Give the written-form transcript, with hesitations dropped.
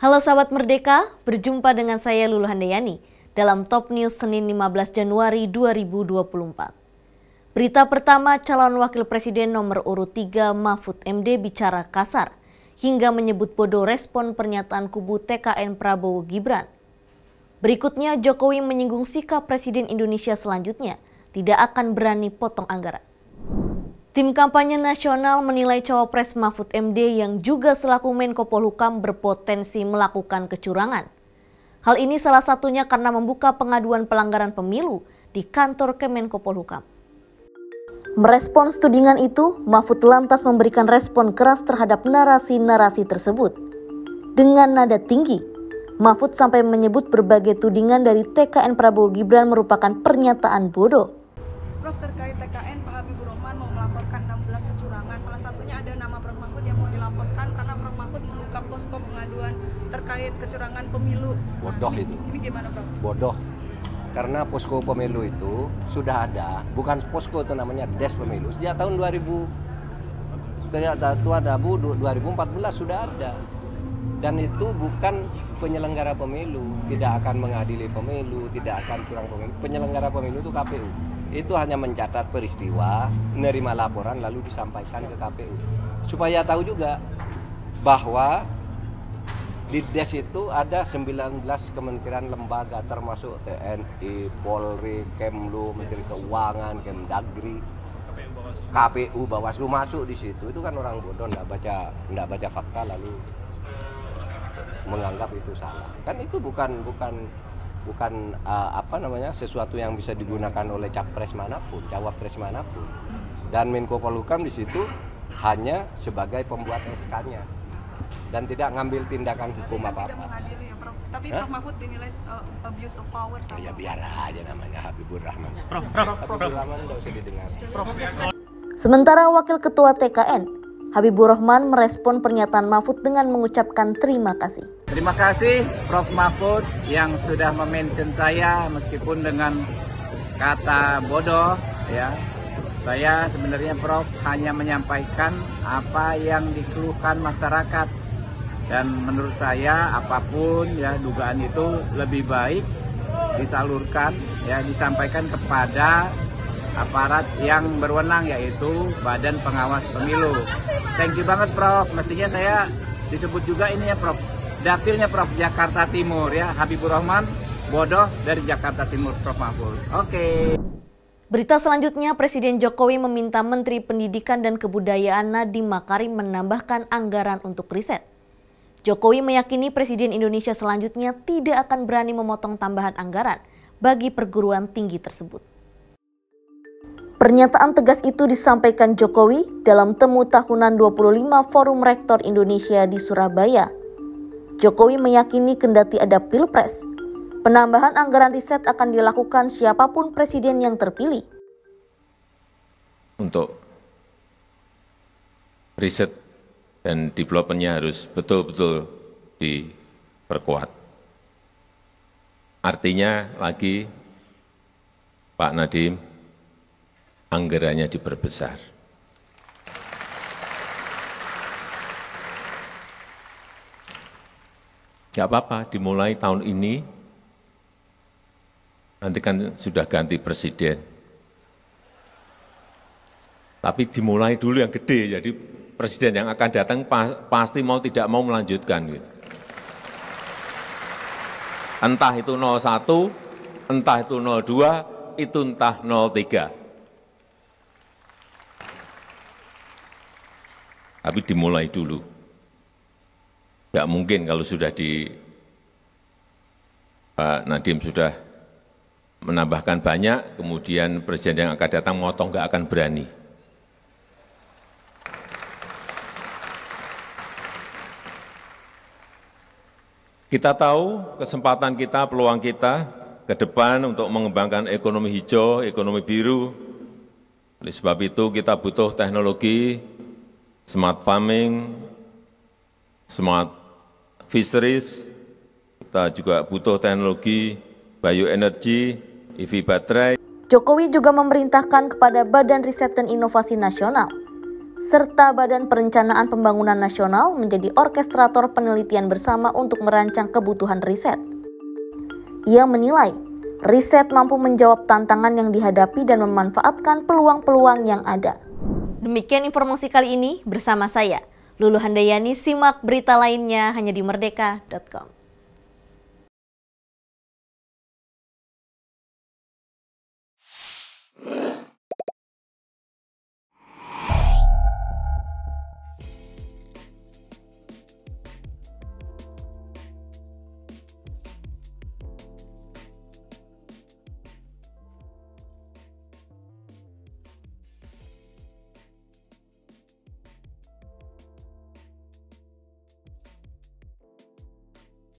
Halo sahabat Merdeka, berjumpa dengan saya Lulu Handayani dalam Top News Senin 15 Januari 2024. Berita pertama, calon wakil presiden nomor urut 3 Mahfud MD bicara kasar hingga menyebut bodoh respon pernyataan kubu TKN Prabowo Gibran. Berikutnya, Jokowi menyinggung sikap Presiden Indonesia selanjutnya tidak akan berani potong anggaran. Tim kampanye nasional menilai cawapres Mahfud MD yang juga selaku Menko Polhukam berpotensi melakukan kecurangan. Hal ini salah satunya karena membuka pengaduan pelanggaran pemilu di kantor Kemenko Polhukam. Merespons tudingan itu, Mahfud lantas memberikan respon keras terhadap narasi-narasi tersebut. Dengan nada tinggi, Mahfud sampai menyebut berbagai tudingan dari TKN Prabowo Gibran merupakan pernyataan bodoh. Prof, terkait TKN, Pak Habibur Rahman mau melaporkan 16 kecurangan. Salah satunya ada nama Prof Mahfud yang mau dilaporkan karena Prof Mahfud membuka posko pengaduan terkait kecurangan pemilu. Bodoh itu. Ini gimana, Prof? Bodoh. Karena posko pemilu itu sudah ada, bukan posko itu namanya des pemilu. Sejak tahun 2014 sudah ada. Dan itu bukan penyelenggara pemilu, tidak akan mengadili pemilu, tidak akan curang pemilu. Penyelenggara pemilu itu KPU. Itu hanya mencatat peristiwa, menerima laporan lalu disampaikan ke KPU. Supaya tahu juga bahwa di DES itu ada 19 kementerian lembaga termasuk TNI, Polri, Kemlu, Menteri Keuangan, Kemdagri, KPU, Bawaslu masuk di situ. Itu kan orang bodoh enggak baca fakta lalu menganggap itu salah. Kan itu bukan sesuatu yang bisa digunakan oleh capres manapun, cawapres manapun. Dan Menko Polhukam di situ hanya sebagai pembuat SK-nya dan tidak ngambil tindakan hukum apa-apa. Ya, Prof. Tapi Prof Mahfud dinilai abuse of power sama. Ya biar aja namanya Habibur Rahman. Habibur Rahman nggak usah didengar. Sementara Wakil Ketua TKN, Habibur Rahman merespon pernyataan Mahfud dengan mengucapkan terima kasih. Terima kasih Prof Mahfud yang sudah mention saya meskipun dengan kata bodoh ya. Saya sebenarnya Prof hanya menyampaikan apa yang dikeluhkan masyarakat dan menurut saya apapun ya dugaan itu lebih baik disalurkan ya disampaikan kepada aparat yang berwenang yaitu Badan Pengawas Pemilu. Thank you banget Prof. Mestinya saya disebut juga ini ya Prof. Dapilnya Prof Jakarta Timur ya, Habibur Rahman bodoh dari Jakarta Timur Prof Mahfud. Oke. Berita selanjutnya, Presiden Jokowi meminta Menteri Pendidikan dan Kebudayaan Nadiem Makarim menambahkan anggaran untuk riset. Jokowi meyakini Presiden Indonesia selanjutnya tidak akan berani memotong tambahan anggaran bagi perguruan tinggi tersebut. Pernyataan tegas itu disampaikan Jokowi dalam temu tahunan 25 Forum Rektor Indonesia di Surabaya. Jokowi meyakini kendati ada Pilpres, penambahan anggaran riset akan dilakukan siapapun presiden yang terpilih. Untuk riset dan development-nya harus betul-betul diperkuat. Artinya lagi Pak Nadiem, anggarannya diperbesar. Nggak apa-apa, dimulai tahun ini, nanti kan sudah ganti presiden. Tapi dimulai dulu yang gede, jadi presiden yang akan datang pasti mau tidak mau melanjutkan. Gitu. Entah itu 01, entah itu 02, itu entah 03. Tapi dimulai dulu. Nggak mungkin kalau sudah Pak Nadiem sudah menambahkan banyak, kemudian presiden yang akan datang motong nggak akan berani. Kita tahu kesempatan kita, peluang kita ke depan untuk mengembangkan ekonomi hijau, ekonomi biru. Oleh sebab itu kita butuh teknologi, smart farming, smart fisheries, kita juga butuh teknologi bioenergi, EV baterai. Jokowi juga memerintahkan kepada Badan Riset dan Inovasi Nasional serta Badan Perencanaan Pembangunan Nasional menjadi orkestrator penelitian bersama untuk merancang kebutuhan riset. Ia menilai, riset mampu menjawab tantangan yang dihadapi dan memanfaatkan peluang-peluang yang ada. Demikian informasi kali ini bersama saya, Lulu Handayani. Simak berita lainnya hanya di merdeka.com.